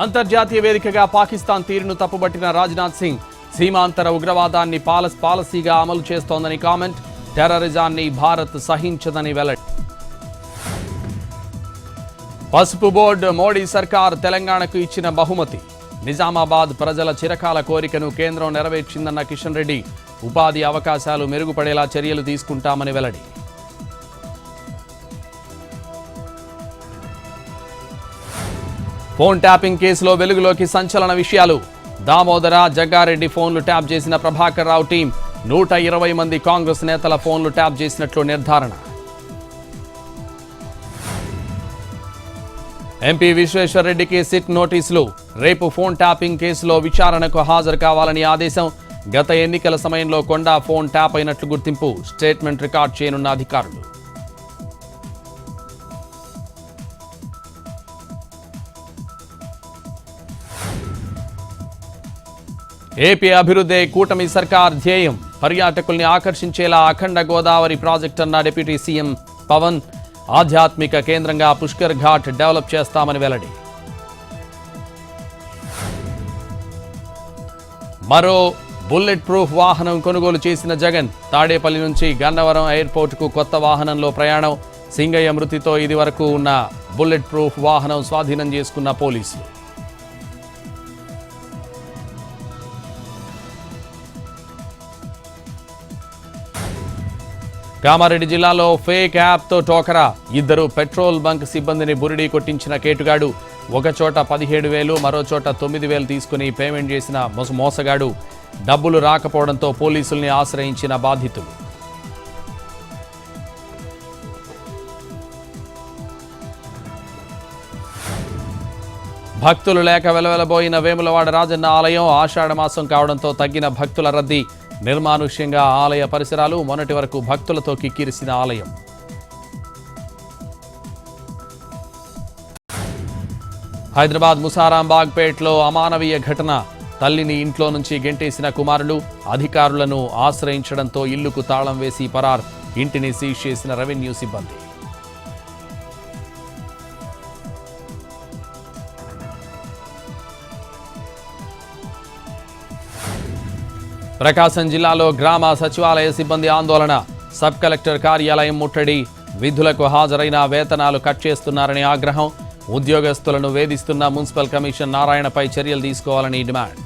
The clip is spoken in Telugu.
అంతర్జాతీయ వేదికగా పాకిస్తాన్ తీరును తప్పుబట్టిన రాజ్నాథ్ సింగ్ సీమాంతర ఉగ్రవాదాన్ని పాలసీగా అమలు చేస్తోందని కామెంట్. టెర్రరిజాన్ని భారత్ సహించదని వెల్లడి. పసుపు బోర్డు మోడీ సర్కార్ తెలంగాణకు ఇచ్చిన బహుమతి. నిజామాబాద్ ప్రజల చిరకాల కోరికను కేంద్రం నెరవేర్చిందన్న కిషన్ రెడ్డి. ఉపాధి అవకాశాలు మెరుగుపడేలా చర్యలు తీసుకుంటామని వెల్లడి. ఫోన్ ట్యాపింగ్ కేసులో వెలుగులోకి సంచలన విషయాలు. దామోదర, జగ్గారెడ్డి ఫోన్లు ట్యాప్ చేసిన ప్రభాకర్ రావు టీం 120 మంది కాంగ్రెస్ నేతల ఫోన్లు ట్యాప్ చేసినట్లు నిర్ధారణ. ఎంపీ విశ్వేశ్వర్రెడ్డికి సిట్ నోటీసులు. రేపు ఫోన్ ట్యాపింగ్ కేసులో విచారణకు హాజరు కావాలని ఆదేశం. గత ఎన్నికల సమయంలో కొండా ఫోన్ ట్యాప్ అయినట్లు గుర్తింపు. స్టేట్మెంట్ రికార్డ్ చేయనున్న అధికారులు. ఏపీ అభివృద్ధి కూటమి సర్కార్ ధ్యేయం. పర్యాటకుల్ని ఆకర్షించేలా అఖండ గోదావరి ప్రాజెక్ట్ అన్న డిప్యూటీ సీఎం పవన్. ఆధ్యాత్మిక కేంద్రంగా పుష్కర్ ఘాట్ డెవలప్ చేస్తామని వెల్లడి. మరో బుల్లెట్ ప్రూఫ్ వాహనం కొనుగోలు చేసిన జగన్. తాడేపల్లి నుంచి గన్నవరం ఎయిర్పోర్టుకు కొత్త వాహనంలో ప్రయాణం. సింగయ్య మృతితో ఇది వరకు ఉన్న బుల్లెట్ ప్రూఫ్ వాహనం స్వాధీనం చేసుకున్న పోలీసులు. కామారెడ్డి జిల్లాలో ఫేక్ యాప్తో టోకరా. 2 పెట్రోల్ బంక్ సిబ్బందిని బురిడీ కొట్టించిన కేటుగాడు. ఒక చోట 17,000, మరో చోట 9,000 తీసుకుని పేమెంట్ చేసిన మోసగాడు. డబ్బులు రాకపోవడంతో పోలీసుల్ని ఆశ్రయించిన బాధితులు. భక్తులు లేక వెలవెలబోయిన వేములవాడ రాజన్న ఆలయం. ఆషాఢమాసం కావడంతో తగ్గిన భక్తుల రద్దీ. నిర్మానుష్యంగా ఆలయ పరిసరాలు. మొన్నటి వరకు భక్తులతో కిక్కిరిసిన ఆలయం. హైదరాబాద్ ముసారాంబాగ్పేట్లో అమానవీయ ఘటన. తల్లిని ఇంట్లో నుంచి గెంటేసిన కుమారులు. అధికారులను ఆశ్రయించడంతో ఇల్లుకు తాళం వేసి పరార్. ఇంటిని సీజ్ చేసిన రెవెన్యూ సిబ్బంది. ప్రకాశం జిల్లాలో గ్రామ సచివాలయ సిబ్బంది ఆందోళన. సబ్ కలెక్టర్ కార్యాలయం ముట్టడి. విధులకు హాజరైన వేతనాలు కట్ చేస్తున్నారని ఆగ్రహం. ఉద్యోగస్తులను వేధిస్తున్న మున్సిపల్ కమిషన్ నారాయణపై చర్యలు తీసుకోవాలని డిమాండ్.